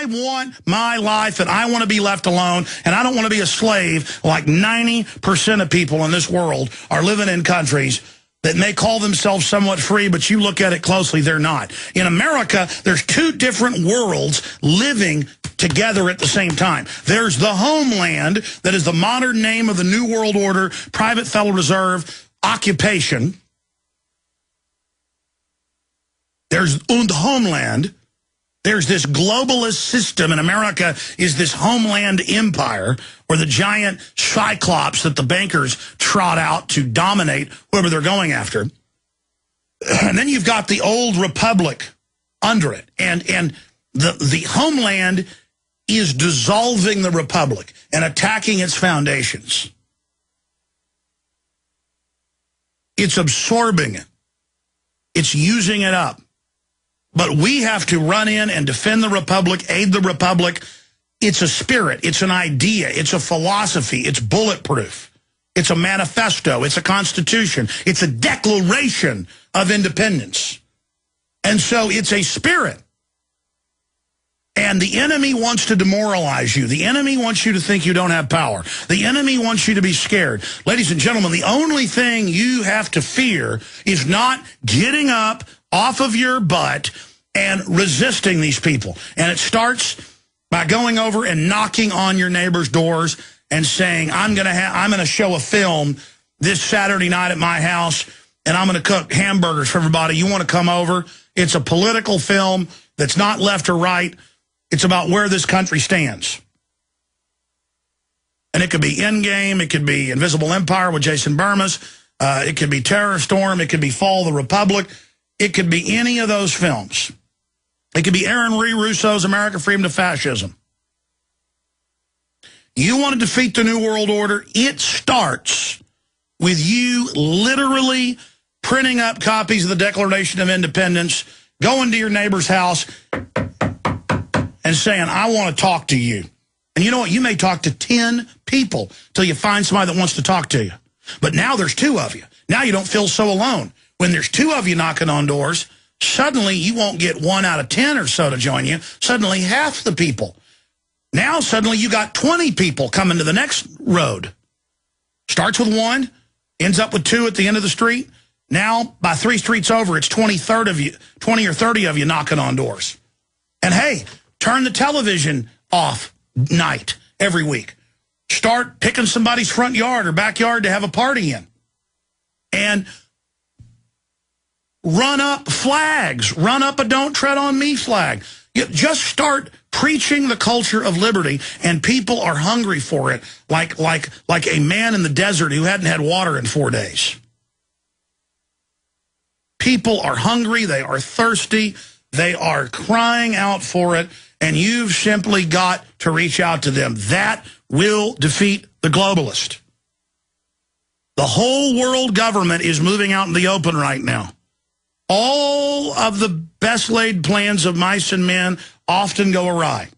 I want my life and I want to be left alone and I don't want to be a slave like 90% of people in this world are living in countries that may call themselves somewhat free, but you look at it closely, they're not. In America, there's two different worlds living together at the same time. There's the homeland that is the modern name of the New World Order, private Federal Reserve, occupation. There's the homeland. There's this globalist system in America is this homeland empire where the giant cyclops that the bankers trot out to dominate whoever they're going after. And then you've got the old republic under it. And the homeland is dissolving the republic and attacking its foundations. It's absorbing it. It's using it up. But we have to run in and defend the republic, aid the republic. It's a spirit. It's an idea. It's a philosophy. It's bulletproof. It's a manifesto. It's a constitution. It's a declaration of independence. And so it's a spirit. And the enemy wants to demoralize you. The enemy wants you to think you don't have power. The enemy wants you to be scared. Ladies and gentlemen, the only thing you have to fear is not getting up off of your butt and resisting these people. And it starts by going over and knocking on your neighbor's doors and saying, I'm going to show a film this Saturday night at my house, and I'm going to cook hamburgers for everybody. You want to come over? It's a political film that's not left or right. It's about where this country stands. And it could be Endgame. It could be Invisible Empire with Jason Burmas. It could be Terror Storm. It could be Fall of the Republic. It could be any of those films. It could be Aaron Ree Russo's America, Freedom to Fascism. You want to defeat the New World Order? It starts with you literally printing up copies of the Declaration of Independence, going to your neighbor's house and saying, I want to talk to you. And you know what? You may talk to 10 people till you find somebody that wants to talk to you. But now there's 2 of you. Now you don't feel so alone. When there's 2 of you knocking on doors, suddenly you won't get 1 out of 10 or so to join you. Suddenly half the people. Now suddenly you got 20 people coming to the next road. Starts with 1, ends up with 2 at the end of the street. Now by 3 streets over, it's 20 or 30 of you knocking on doors. And hey, turn the television off night every week. Start picking somebody's front yard or backyard to have a party in. And run up flags. Run up a Don't Tread on Me flag. You just start preaching the culture of liberty, and people are hungry for it like a man in the desert who hadn't had water in 4 days. People are hungry. They are thirsty. They are crying out for it, and you've simply got to reach out to them. That will defeat the globalist. The whole world government is moving out in the open right now. All of the best laid plans of mice and men often go awry.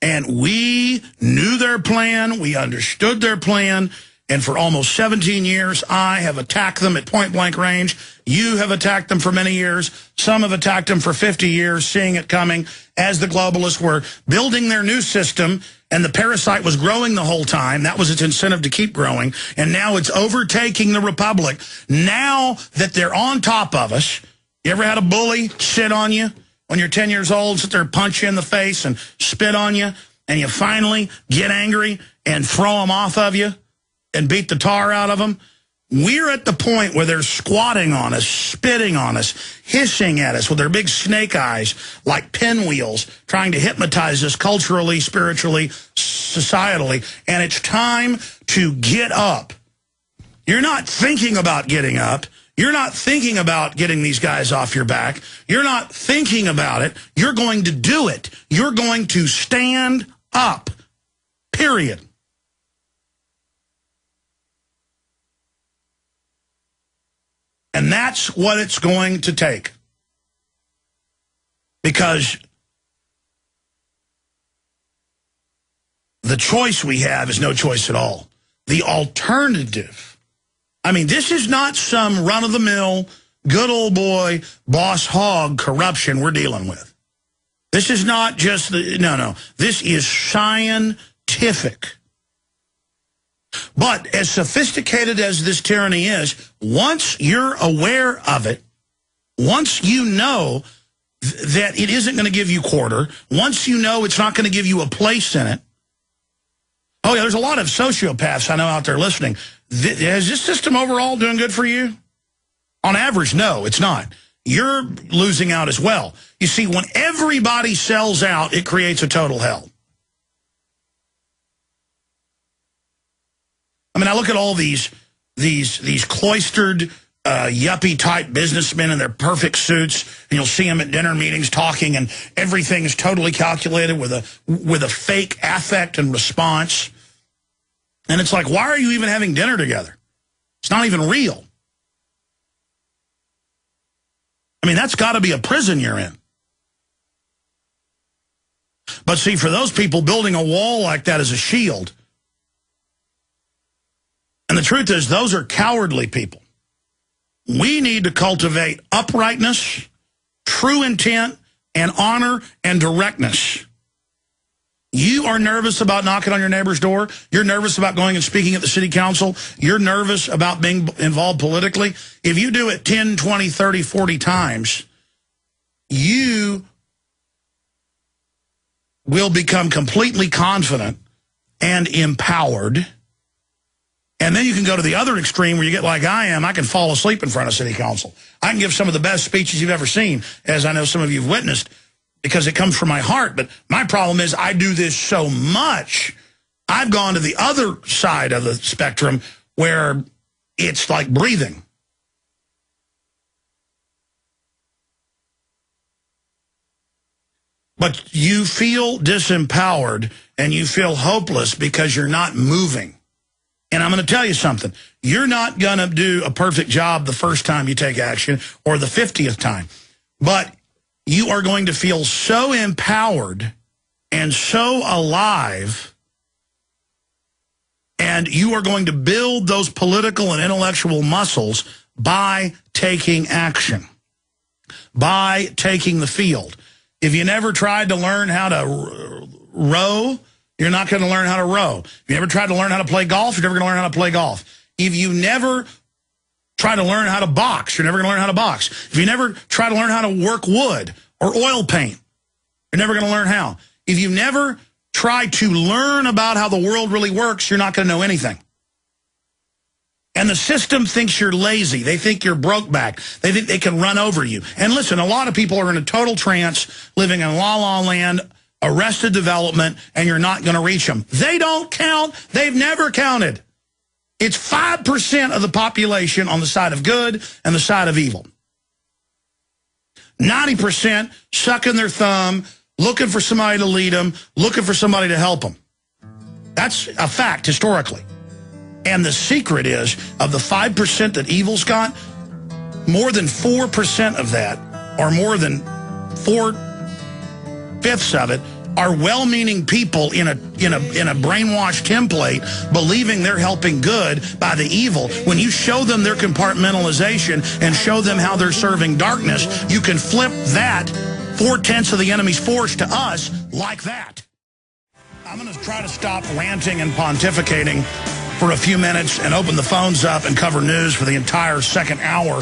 And we knew their plan. We understood their plan. And for almost 17 years, I have attacked them at point-blank range. You have attacked them for many years. Some have attacked them for 50 years, seeing it coming as the globalists were building their new system, and the parasite was growing the whole time. That was its incentive to keep growing. And now it's overtaking the republic. Now that they're on top of us, you ever had a bully sit on you when you're 10 years old, sit there and punch you in the face and spit on you, and you finally get angry and throw them off of you and beat the tar out of them? We're at the point where they're squatting on us, spitting on us, hissing at us with their big snake eyes like pinwheels, trying to hypnotize us culturally, spiritually, societally. And it's time to get up. You're not thinking about getting up. You're not thinking about getting these guys off your back. You're not thinking about it. You're going to do it. You're going to stand up, period. And that's what it's going to take. Because the choice we have is no choice at all. The alternative, I mean, this is not some run-of-the-mill, good old boy, boss hog corruption we're dealing with. This is not just no. This is scientific. But as sophisticated as this tyranny is, once you're aware of it, once you know that it isn't going to give you quarter, once you know it's not going to give you a place in it. Oh, yeah, there's a lot of sociopaths I know out there listening. Is this system overall doing good for you? On average, no, it's not. You're losing out as well. You see, when everybody sells out, it creates a total hell. I mean, I look at all these cloistered, yuppie-type businessmen in their perfect suits, and you'll see them at dinner meetings talking, and everything is totally calculated with a fake affect and response. And it's like, why are you even having dinner together? It's not even real. I mean, that's got to be a prison you're in. But see, for those people, building a wall like that is a shield. And the truth is, those are cowardly people. We need to cultivate uprightness, true intent, and honor and directness. You are nervous about knocking on your neighbor's door. You're nervous about going and speaking at the city council. You're nervous about being involved politically. If you do it 10, 20, 30, 40 times, you will become completely confident and empowered. And then you can go to the other extreme where you get like I am. I can fall asleep in front of city council. I can give some of the best speeches you've ever seen, as I know some of you have witnessed, because it comes from my heart. But my problem is I do this so much, I've gone to the other side of the spectrum where it's like breathing. But you feel disempowered and you feel hopeless because you're not moving. And I'm going to tell you something. You're not going to do a perfect job the first time you take action or the 50th time. But you are going to feel so empowered and so alive, and you are going to build those political and intellectual muscles by taking action, by taking the field. If you never tried to learn how to row, you're not going to learn how to row. If you never tried to learn how to play golf, you're never going to learn how to play golf. If you never try to learn how to box, you're never going to learn how to box. If you never try to learn how to work wood or oil paint, you're never going to learn how. If you never try to learn about how the world really works, you're not going to know anything. And the system thinks you're lazy. They think you're broke back. They think they can run over you. And listen, a lot of people are in a total trance, living in la-la land, arrested development, and you're not going to reach them. They don't count. They've never counted. It's 5% of the population on the side of good and the side of evil. 90% sucking their thumb, looking for somebody to lead them, looking for somebody to help them. That's a fact historically. And the secret is, of the 5% that evil's got, more than 4% of that, or more than 4/5 of it, are well-meaning people in a brainwashed template, believing they're helping good by the evil. When you show them their compartmentalization and show them how they're serving darkness, you can flip that 4/10 of the enemy's force to us like that. I'm going to try to stop ranting and pontificating for a few minutes and open the phones up and cover news for the entire second hour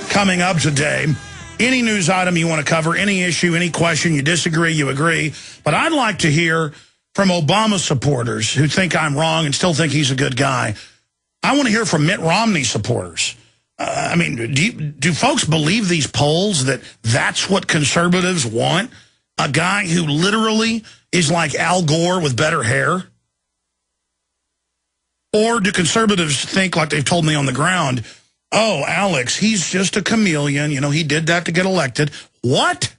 coming up today. Any news item you want to cover, any issue, any question, you disagree, you agree. But I'd like to hear from Obama supporters who think I'm wrong and still think he's a good guy. I want to hear from Mitt Romney supporters. I mean, do folks believe these polls that that's what conservatives want? A guy who literally is like Al Gore with better hair? Or do conservatives think, like they've told me on the ground, oh, Alex, he's just a chameleon. You know, he did that to get elected. What?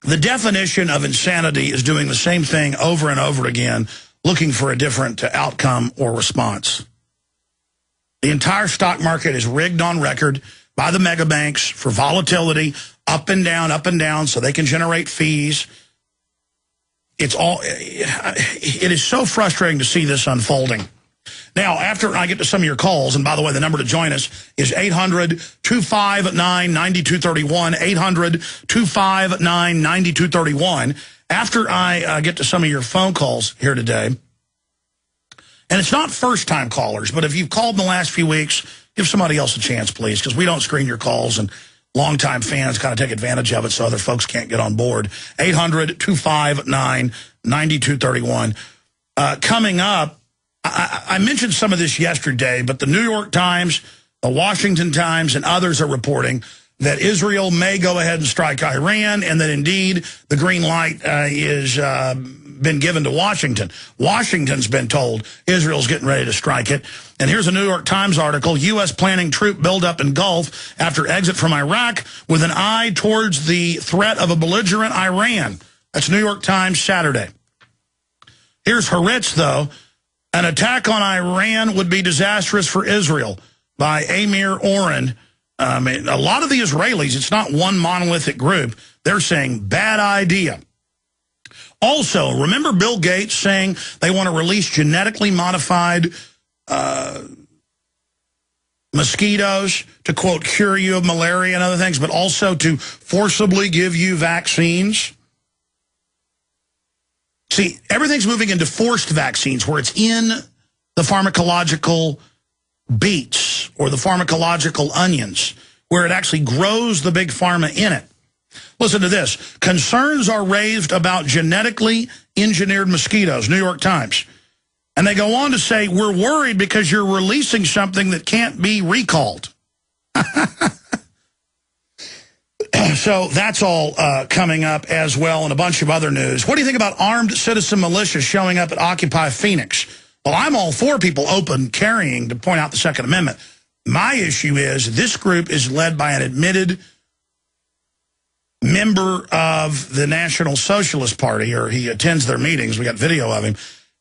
The definition of insanity is doing the same thing over and over again, looking for a different outcome or response. The entire stock market is rigged on record by the mega banks for volatility, up and down, so they can generate fees. It is so frustrating to see this unfolding. Now, after I get to some of your calls, and by the way, the number to join us is 800-259-9231, 800-259-9231. After I get to some of your phone calls here today, and it's not first-time callers, but if you've called in the last few weeks, give somebody else a chance, please, because we don't screen your calls, and longtime fans kind of take advantage of it so other folks can't get on board. 800-259-9231. Coming up, I mentioned some of this yesterday, but the New York Times, the Washington Times, and others are reporting that Israel may go ahead and strike Iran, and that indeed the green light is been given to Washington. Washington's been told Israel's getting ready to strike it. And here's a New York Times article: U.S. planning troop buildup in Gulf after exit from Iraq with an eye towards the threat of a belligerent Iran. That's New York Times, Saturday. Here's Haaretz, though. An attack on Iran would be disastrous for Israel, by Amir Oren. A lot of the Israelis, it's not one monolithic group, they're saying bad idea. Also, remember Bill Gates saying they want to release genetically modified mosquitoes to, quote, cure you of malaria and other things, but also to forcibly give you vaccines? See, everything's moving into forced vaccines where it's in the pharmacological beets or the pharmacological onions, where it actually grows the big pharma in it. Listen to this. Concerns are raised about genetically engineered mosquitoes, New York Times. And they go on to say, we're worried because you're releasing something that can't be recalled. So that's all coming up as well, and a bunch of other news. What do you think about armed citizen militias showing up at Occupy Phoenix? Well, I'm all for people open carrying to point out the Second Amendment. My issue is this group is led by an admitted member of the National Socialist Party, or he attends their meetings. We got video of him.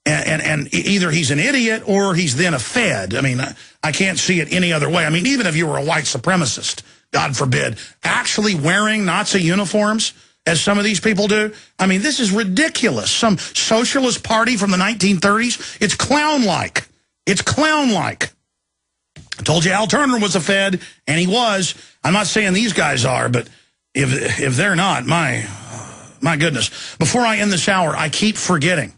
And either he's an idiot or he's then a Fed. I mean, I can't see it any other way. I mean, even if you were a white supremacist, God forbid, actually wearing Nazi uniforms, as some of these people do, I mean, this is ridiculous. Some socialist party from the 1930s, it's clown-like. It's clown-like. I told you Al Turner was a Fed, and he was. I'm not saying these guys are, but if they're not, my goodness. Before I end this hour, I keep forgetting.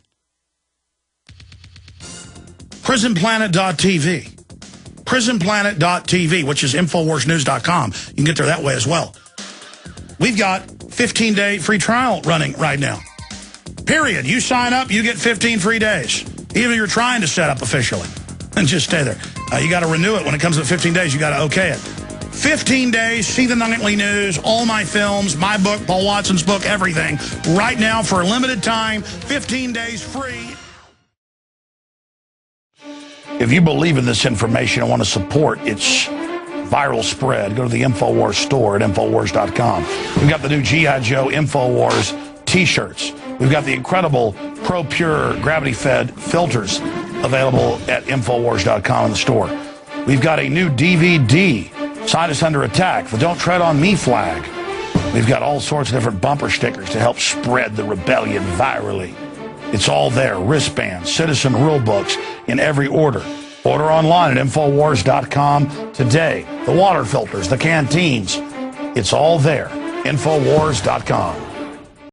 PrisonPlanet.tv. PrisonPlanet.tv, which is InfoWarsNews.com. You can get there that way as well. We've got 15-day free trial running right now. Period. You sign up, you get 15 free days. Even if you're trying to set up officially. And just stay there. You got to renew it when it comes to 15 days. You got to okay it. 15 days, see the nightly news, all my films, my book, Paul Watson's book, everything. Right now for a limited time, 15 days free. If you believe in this information and want to support its viral spread, go to the InfoWars store at InfoWars.com. We've got the new G.I. Joe InfoWars T-shirts. We've got the incredible Pro Pure gravity-fed filters available at InfoWars.com in the store. We've got a new DVD, Scientists Under Attack, the Don't Tread on Me flag. We've got all sorts of different bumper stickers to help spread the rebellion virally. It's all there. Wristbands, citizen rule books in every order. Order online at InfoWars.com today. The water filters, the canteens. It's all there. InfoWars.com.